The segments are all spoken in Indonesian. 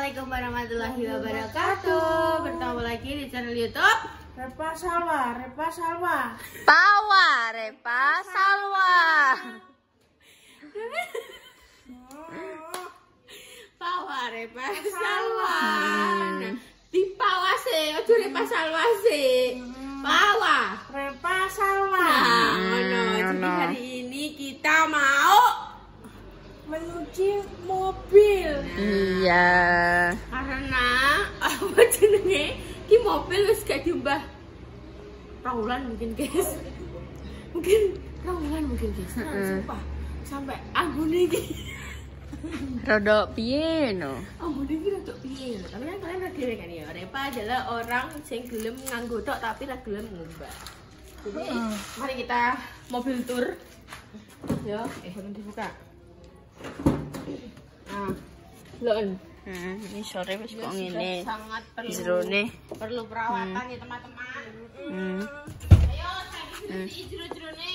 Assalamualaikum warahmatullahi wabarakatuh. Bertemu lagi di channel YouTube Repa Salwa. Pawa, Repa Salwa. Pawa Repa Salwa. Di Pawa sih, ojo Repa Salwa sih. Pawa Repa Salwa. Jadi hari ini kita mau menuju mobil. Iya. karena apa jenenge ki mobil wis gak diumbah rawulan mungkin guys. Rawulan mungkin guys. Sumpah sampai ambune iki Rodok piye no? ambune iki rada piye lho. Tapi kan kalian udah dhewe kan ya. Repa adalah orang sing gelem nganggo tok tapi ra gelem ngumbah. Jadi mari kita mobil tour. Yo, belum dibuka. Nah, lon. Ini sore wis kok ngene. Sangat Jerone. perlu perawatan ya teman-teman. Ayo cari jero-jerone.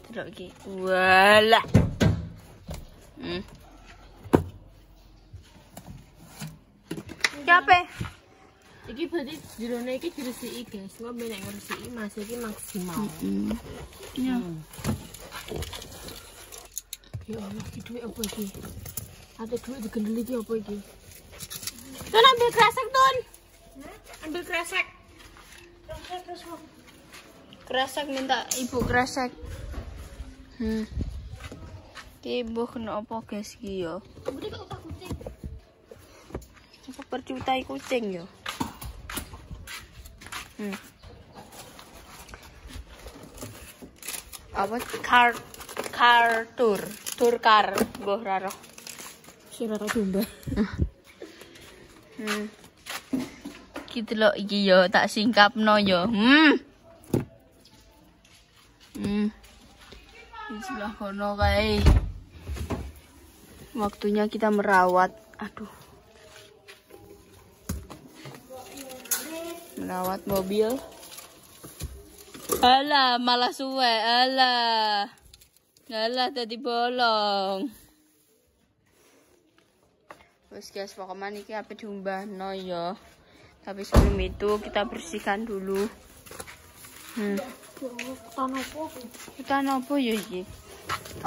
Delok iki. Walah. Capek. Iki berarti jerone iki diresiki guys. Ngombe nek ngresiki masih iki maksimal. Iya. Ya Allah, iki duit apa iki? Ada duit digendeli iki apa iki? Tun ambil kresek, Tun. Ambil kresek. Kresek minta ibu kresek. Ibu kena apa guys iki yo? Ambune kok otak kucing. Apa percutai kucing yo? Apa car tour car mbah ra roh. Sing ora domba. Iki delok iki yo tak singkapno yo. Di sebelah kono kae. Waktunya kita merawat. Aduh. Merawat mobil. Alah, malah suwe. Alah tadi bolong. Terus guys, pokoknya ini apa diumbahno ya. Tapi sebelum itu kita bersihkan dulu. Hutan apa ya iki?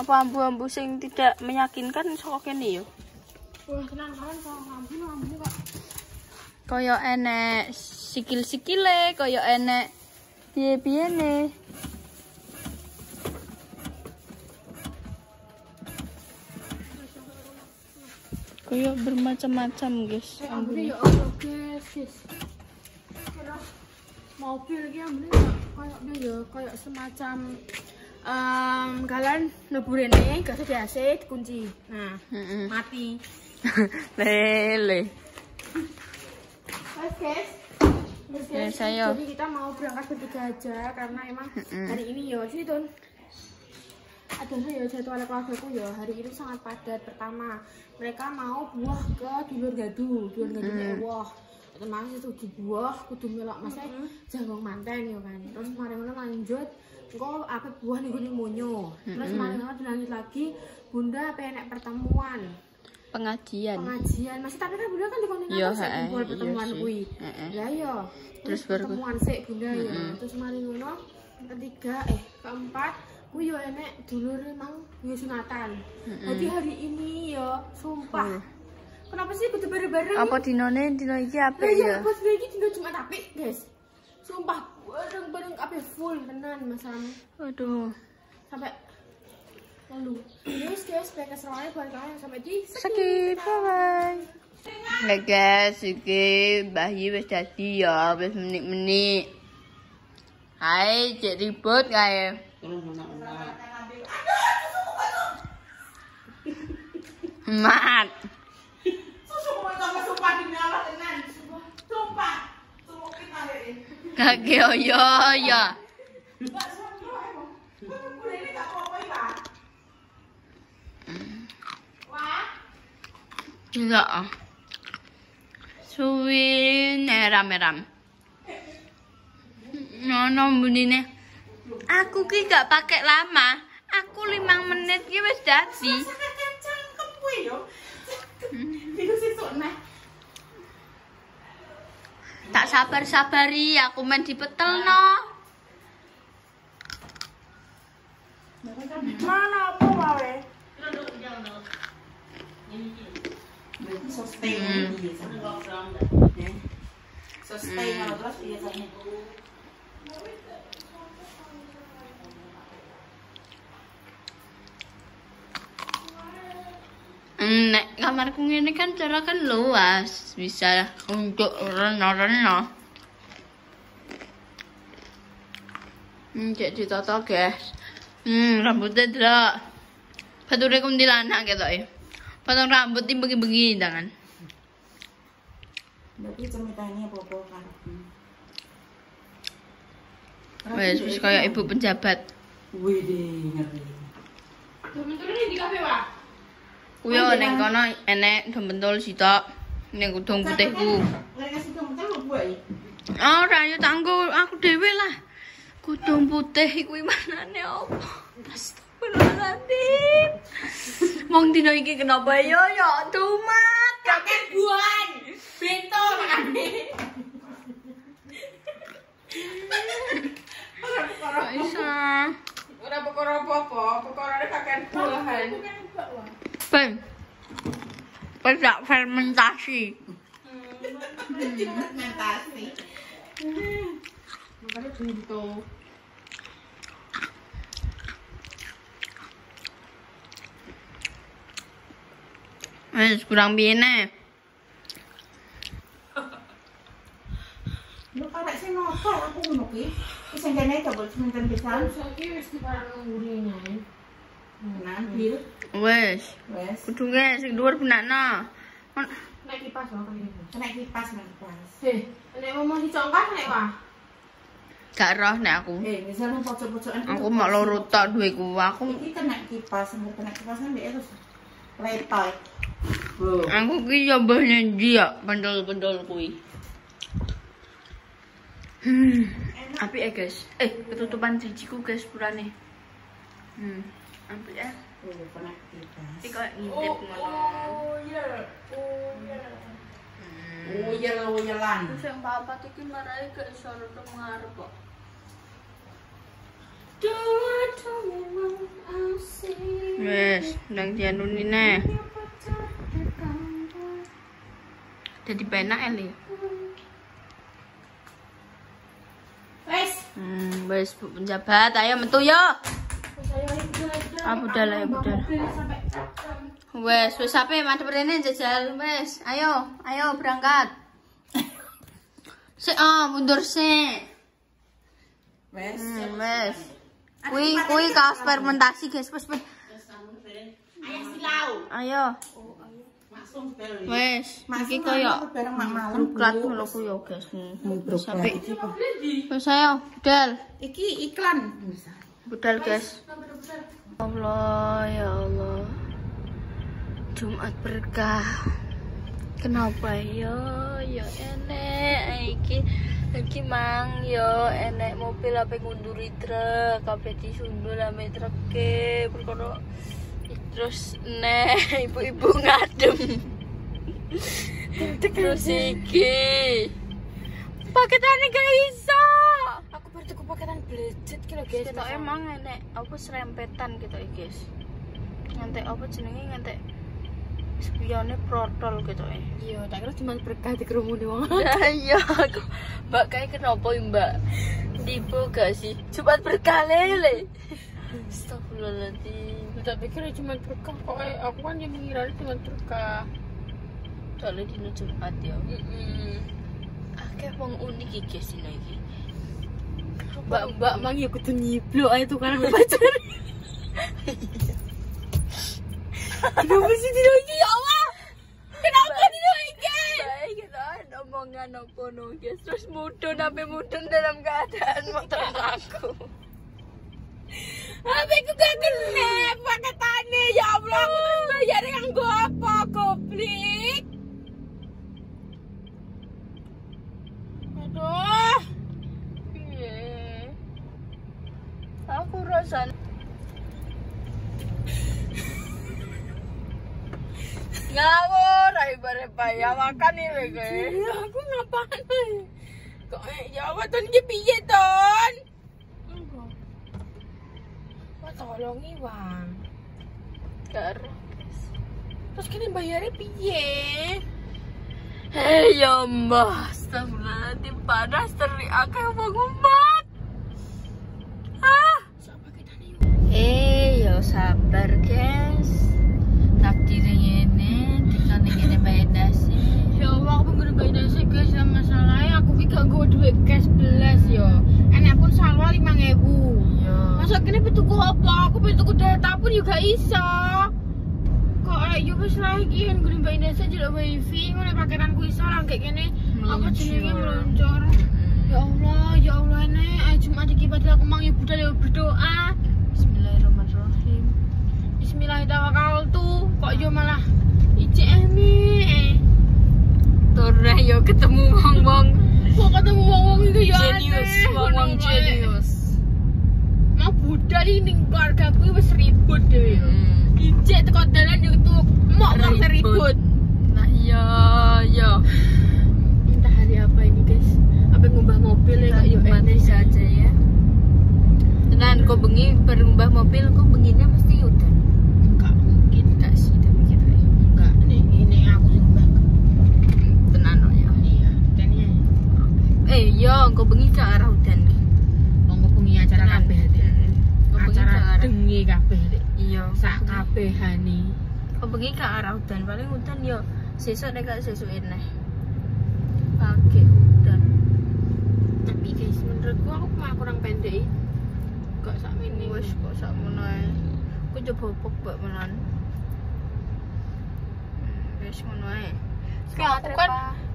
Apa ambu-ambu sing tidak meyakinkan sok kene yo? Wah, tenan kan ambu kok. Kaya enek sikil-sikile, kaya enek piye-piyene. Kaya bermacam-macam guys. Ambune ya Allah guys. Terus mobil iki ambune kayak semacam kalian leburene gak ada AC dikunci. Nah, mati. Lele. Guys. Ya, saya. Jadi kita mau berangkat bertiga aja karena emang hari ini ya sih Tun. Adalah ya jadwal keluargaku ya hari ini sangat padat. Pertama mereka mau buah ke dulur gadu ewah. Teman itu buah kudu melok mas janggong manten ya kan. Terus kemarin lanjut engko apa buah ning monyo. Terus kemarin dilanjut lagi Bunda apa enek pertemuan. Pengajian masih tapi kan Bunda kan dikono buat pertemuan kuwi. Ya ya. Terus pertemuan sik Bunda ya. Terus mari ngono ketiga keempat kuwi yo enek dulur emang yo sunatan. Jadi hari ini yo sumpah. Kenapa sih kudu bareng-bareng? Apa dinone dino iki apik ya? ya? Pas iki dino Jumat apik, guys. Sumpah bareng-bareng apik full tenan masalah. Aduh. Sampai lalu. Yes guys, baik keseruannya buat kalian sampai di Skip, bye. Nah guys, iki bayi wis dadi ya, wis menik-menik. Hai, cek ribut kae. Mat. Kaki oyo ya. Iya. Suwi neram-neram. Nono bunine. Aku ki gak pakai lama. Aku 5 menit ki wis dadi. Tak sabar-sabari aku main dipetelno. Mana apa wae? Sustain kalau terus biasanya. Nek kamarku ini kan cara kan luas, bisa untuk reno-reno. Cek ditata guys. Rambutnya delok. Bature kuntilanak ketoke. Potong rambut iki begi-begi tangan. Berarti ceritanya apa-apa kan. Wes kayak ibu penjabat. Wih deh, ngeri. Temen-temen di kafe, Wak. Kuwi ning kono enek dombentul sitok ning kudung putihku. Lek kasih komentar lo buat. Ora yo tanggo aku dhewe lah. Kudung putih iku manane opo? Astagfirullahaladzim. Wong dino iki kenapa yo tumat Kakek buan. Bento makane. Gak bisa. Ora perkara apa-apa, perkarane kakek buahan. Ben. Pedak fermentasi. Fermentasi. Makane bento. Wes kurang piye. Lu karek sing ngopo aku ngono ki. Wis jane coba sementan pisan. Saiki wis diparang ngurine. Nah, bil. Wes. Wes. Kudunge sing dhuwur benakno. Nek kipas wae kene. Kena kipas nang kipas. Nek mau dicongkak nek wah. Gak roh nek aku. Misalnya pojok-pojokan Aku mau loro tok duweku. Aku kena kipas, kena kipas kan dia terus letoy. aku ki yo mbah nyendi ya pendol-pendol kuwi. Apik ya guys. Ketutupan drijiku guys purane. Apik ya. Kena kipas. Iki kok ngintip ngono. Uyel-uyelan. Terus yang papat iki marai gak iso rada ngarep kok. Wes, ndang dianuni neh. Jadi penak Eli. Wes Bu penjabat, ayo metu yo. Budal ayo budal. Wes sampe madhep rene jajal wes. Ayo berangkat. Mundur sik. Wes. Wes. Kuwi kaos fermentasi guys, wes. Ayo silau. Ayo. Langsung bel. Wes, iki koyo bareng mak malam. ruklat ngono ku yo guys. Sampai wes ayo budal. Iki iklan. Budal guys. Allah ya Allah. Jumat berkah. Kenapa yo enek iki mang yo enek mobil ape ngunduri truk kabeh disundul ame truke perkara terus ibu-ibu ngadem terus iki paketane gak iso Aku baru tuku paketan budget ki lho guys. kita emang enek apa serempetan gitu guys ngantek apa jenenge ngantek spione protol gitu Iya, tak kira cuma berkah dikerumuni wong. iya aku mbak kayak kenapa mbak tipu gak sih Jumat berkah lele astagfirullahaladzim Tak pikir cuma berkah kok. Aku kan yang mengira cuma berkah. soalnya dino Jumat ya akeh wong unik iki guys dino iki Mbak mang ya kudu nyiblo ae tukaran pacar. Kenapa sih dino iki ya Allah? Kenapa dino iki? baik kita ada omongan apa no guys terus mudun dalam keadaan motor aku Tapi aku gak kena paketane ya Allah. Aku terus bayar yang gue apa goblik. Aduh. iya aku rasanya ngawur ayo bare ya makan nih guys Aku ngapain? Kok ya Allah Ton iki piye Ton? Wah tolongi Bang. Terus kene bayarnya piye? Hei ya mbah, astagfirullahaladzim, panas terik akeh ngomong. Siapa kita nih? Yo sabar guys. Takdir ngene, dikane ngene bae nasi. Ya Allah, aku pengen bayar nasi guys, masalahnya aku gak gue duit cash belas yo. Enak pun salwa 5.000. Yo. Masa kini petuku apa? Aku petuku data pun juga iso. Kok yo wis lagi kan gue bayar nasi jelek wifi, ngono paketanku iso lah kayak gini. Apa jenenge meluncur? Ya Allah nek Jumat iki padahal aku mang ibu dan berdoa. Bismillahirrahmanirrahim. Bismillahirrahmanirrahim. Kok yo malah ijemi. Torre yo ketemu wong-wong Kok ketemu wong-wong itu ya jenius, wong-wong jenius. Mau budal ini keluarga gue wis ribut deh. Ijek teko dalan yo tuh mau ribut. Nah ya. Entah hari apa ini guys. Apa ngubah mobil ya kok yo mati saja ya. Tenan kok bengi berubah mobil kok benginya mesti udah. Enggak mungkin Enggak sih tapi gitu ya. enggak nih ini aku sing ngubah. Tenan kok ya. Iya, dan ya. Yo kok bengi ke arah udan. Wong bengi acara kabeh ati. Acara dengi kabeh ati. Iya, Sak kabehane. kok bengi ke arah udan paling udan yo sesuk nek gak sesuk eneh. Oke, udan. Tapi guys menurutku aku malah kurang pendek. Kok sak mini Wes kok sakmono ae. Aku coba pok menan. Wes ngono ae.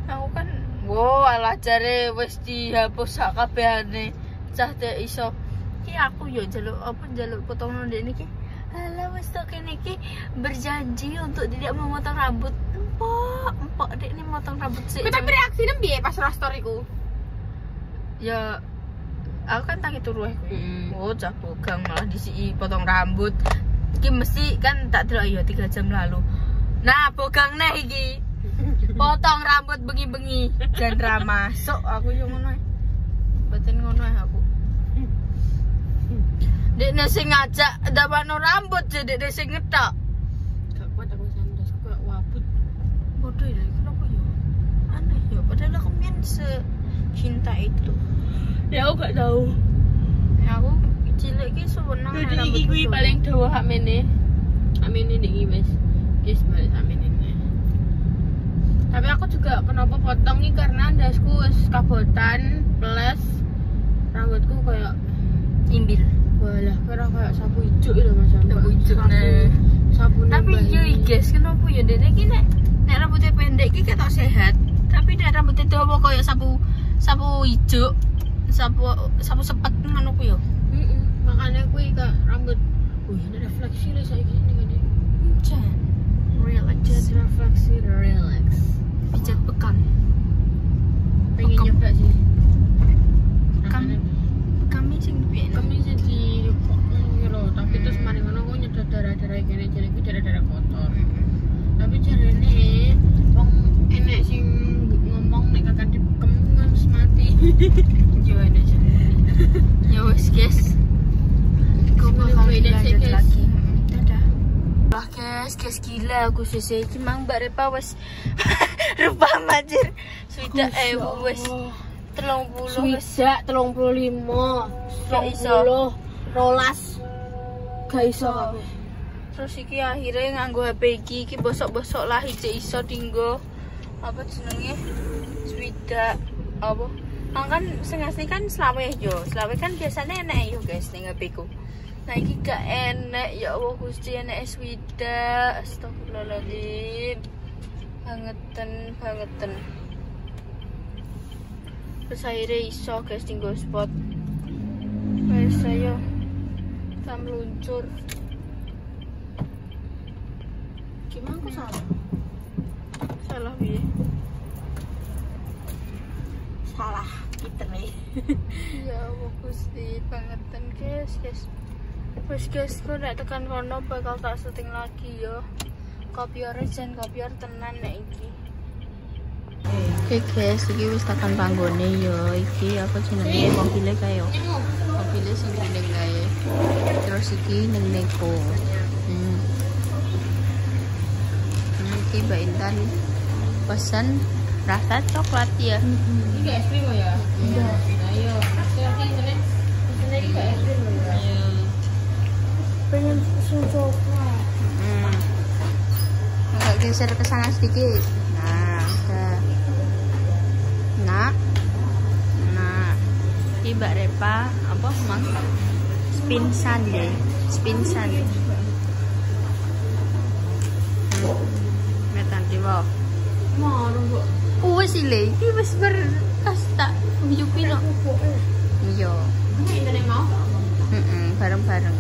Aku kan wow alah jare wis dihapus sak kabehane. Cah teh iso. Ki aku yo njaluk potong ndek niki. Alah wis tok kene iki berjanji untuk tidak memotong rambut. Empok dek ini motong rambut sih. Tapi reaksinya piye pas ra storyku? Ya aku kan tangi turu oh cah bogang malah disiki potong rambut. Iki mesti kan tak delok ya 3 jam lalu. Nah, bogang neh iki. Potong rambut bengi-bengi dan ra masuk aku yo ngono ae. Batin ngono ae aku. Dekne sing ngajak ndawano rambut je dekne sing ngetok. Gak kuat aku sandas kayak wabut. Bodoh ya, kenapa ya? Aneh ya, padahal aku main secinta itu. Ya aku gak tahu. Ya aku cilik ki seneng Jadi iki kuwi paling dawa hak mene. Amene iki wis. Wis balik amene. Tapi aku juga kenapa potong nih karena dasku wis kabotan plus rambutku kayak imbil. walah kayak sapu ijuk lho Mas. Sapu ijuk nih. Sapu Tapi yo guys, kenapa ya dene iki nek rambutnya pendek iki ketok sehat, tapi nek rambutnya dawa koyo sapu ijuk, sapu sepet ngono ku yo. Makanya kuwi kak rambut ini refleksi lah saiki ngene. Jan. Relax. Jet refleksi relax. Pijat bekam. Pengen Bekam. nyoba sih. Kami sing piye? Kami sih di kok ngono tapi terus mari ngono kok nyedot darah-darah kene jadi ku darah-darah kotor. Tapi jarene wong enek sing ngomong nek kakak dibekem harus mati. Yo enak jan. Ya wes guys. Kau bakal lanjut lagi. Dadah. Wah guys gila aku sese iki mang Mbak Repa wes rupa majir. Sudah wes 30 wes. Swidak 35. Gak iso. 12. Gak iso kabeh. Terus iki akhirnya nganggo HP iki bosok-bosok lah ijek iso dinggo apa jenenge swidak apa kan sing asli kan selawe yo kan biasanya enek yo guys ning HP ku. Nah iki gak enek ya Allah Gusti enek swidak astagfirullahaladzim bangetan terus akhirnya iso guys dinggo spot wes ayo kita meluncur. Gimana aku salah piye? salah kita nih. Ya Allah Gusti bangetan guys. Wes guys, kok nek tekan kono bakal tak syuting lagi yo. Kopiore jan kopior tenan nek iki. Oke guys, iki wis tekan panggone yo. Iki apa jenenge mobilnya kayak mobilnya sing kuning kae. Terus iki ning Neko. Iki Mbak Intan pesan rasa coklat ya. Ini kayak es krim ya? Iya. Ayo, nanti ini kayak es krim ya. Pengen susu coklat. Agak geser ke sana sedikit. Nah, udah. Nah, ini Mbak Repa apa mang spin sundae. Metan tiba. Mau nunggu. Wes ile, iki wis ber tak nyupi no. Iya. Ini Intan mau? Bareng-bareng.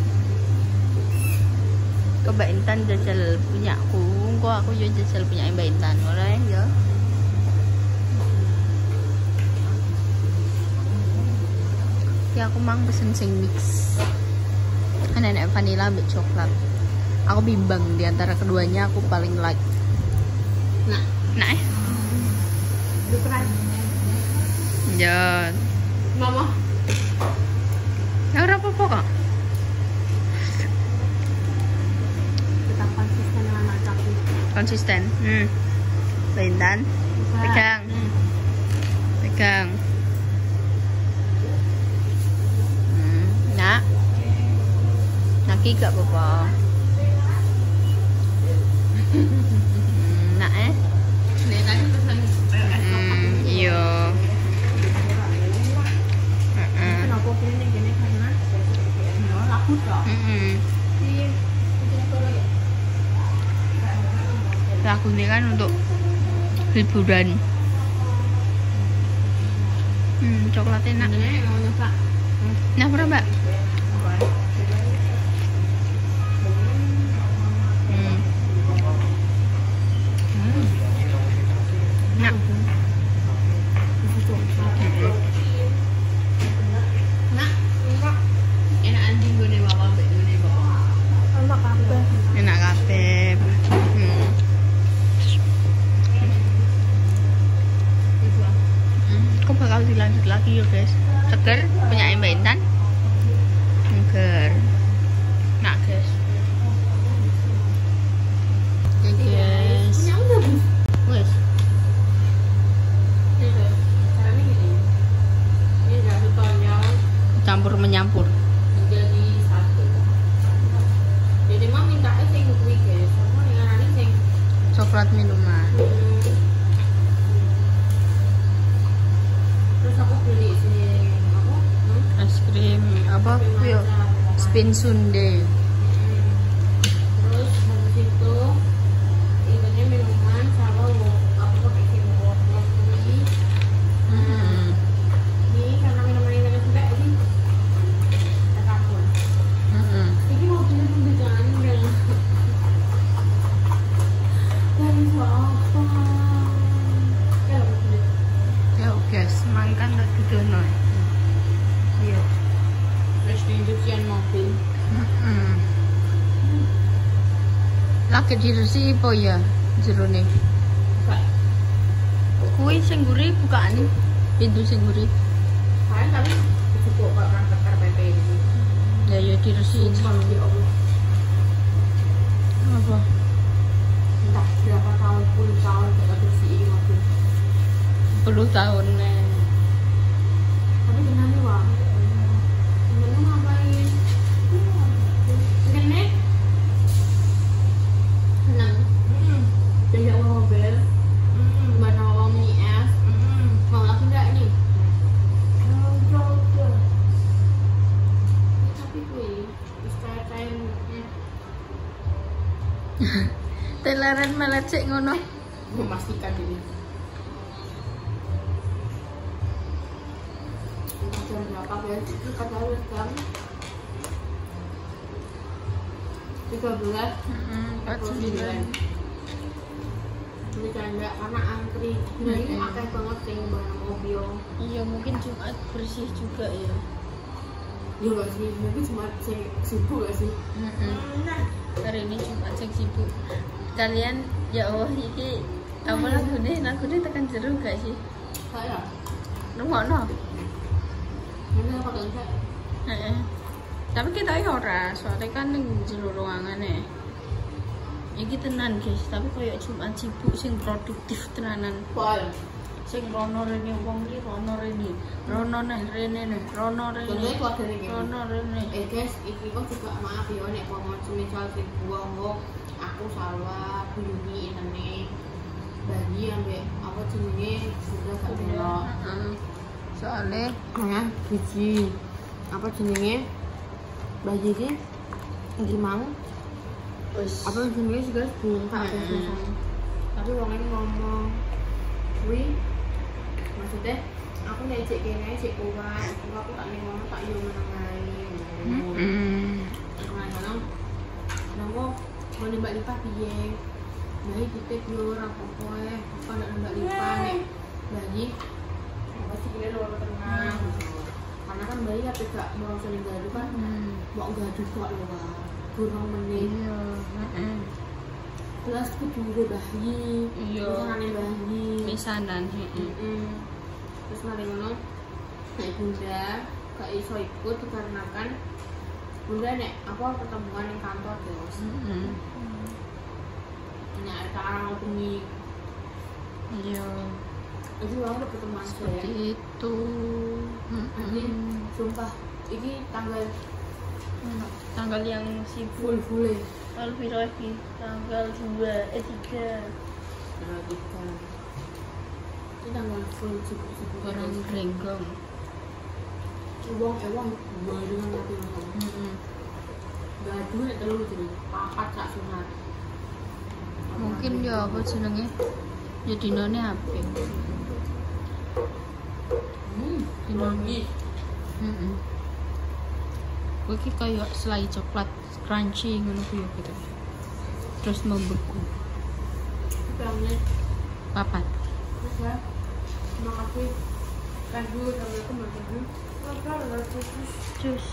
Ke Mbak Intan jajal punya aku, kok aku juga jajal punya Mbak Intan, boleh ya? Ya aku mang pesen sing mix. Nenek vanilla ambil coklat. Aku bimbang di antara keduanya, aku paling like. Nah. Bukan. Ya. Mama. Ya ora apa-apa kok. Kita konsisten dengan masaku. Konsisten. Mbak Intan, pegang. Nak. Naki gak apa-apa. Nak Nih tadi pesan iya. kenapa gini karena laku dong. Lagu ini kan untuk hiburan. Coklatnya enak. Mau nyoba. Nah, berapa Mbak? Nah. Enak anjing gue nih bawa nih bawa. Enak kabeh. Enak kabeh. Kok bakal dilanjut lagi ya guys. Seger punya Mbak Intan. Seger. Nah guys. Oke guys. Punya udah bu. Wes. Caranya gini. Ini dari tonjol Campur menyampur. menjadi satu. Jadi mah minta sing kuwi guys. Sama yang lain sing Coklat minuman. terus aku beli sini apa? Es krim apa? Yo. Spin sundae. Terus habis itu intinya minuman sama aku pakai simbol ini. Ini karena minuman ini sampai ini ada kapur. Ini mau beli pembicaraan yang dari apa? Kalau beli Ya guys, makan tak didono. Iya. terus di cucian mobil. Lagi diresi apa ya jerone? Kuwi sing gurih bukaan pintu sing gurih. Saya tapi cukup kan tekar PP ini. Ya diresi Sumpah ya Allah. apa? Entah berapa tahun, puluh tahun kita bersihin mobil. 10 tahun nih. Tapi kenapa wah? Sebenarnya ngapain? Gini? Senang. Banyak mobil. Mana mau mie es? Mau lagi enggak nih? Tapi kui, kayak Teleran malah cek ngono. memastikan ini. Jam berapa guys? Itu kata jam 13. 49. Bercanda karena antri. Nah ini akeh banget yang barang mobil. Iya mungkin Jumat bersih juga ya. Iya gak sih? Mungkin cuma sibuk gak sih? Hari ini Jumat sing sibuk. Kalian ya Allah ini Apa lagune tekan jero gak sih? Saya. Rungokno. Ini apa enggak? Heeh. Tapi kita ora, soalnya kan ning jero ruangane. Iki tenan guys, tapi koyo Jumat sibuk sing produktif tenanan. Pol. Sing rono rene wong iki rono rene. Rono neh rene neh, rono rene. Contohnya keluarga ini. Rono rene. Guys, iki kok juga maaf ya nek mau semisal sing buang aku salah bunyi ini bagi ambek apa jenenge sudah gak delok. Soalnya biji apa jenenge bagi iki iki mau apa jenenge sih guys buka tapi wong ini ngomong kuwi maksudnya aku nek cek kene cek kuat aku tak ning ngomong tak yo meneng ae nang mau nembak lipat piye bayi titik yo ora apa-apa apa nek nembak lipat nek bayi apa sih kene lho tenang karena kan bayi tapi gak mau saling gaduh kan mau gaduh kok lho Pak kurang menit kelas kudu bayi misanan bayi misanan terus mari ngono nek bunda gak iso ikut dikarenakan bunda nek apa pertemuan di kantor terus nek ada orang bengi iya itu orang pertemuan seperti itu sumpah ini tanggal yang sibuk full tanggal 3 ini tanggal full sibuk orang renggong uang gue dengan mati gaduh nek telu jadi papat sak sunat mungkin ya apa jenenge ya dinone apik dinone iki kayak selai coklat crunchy ngono kuwi gitu terus membeku banget papat ya terima kasih kan dulu sama aku makan jus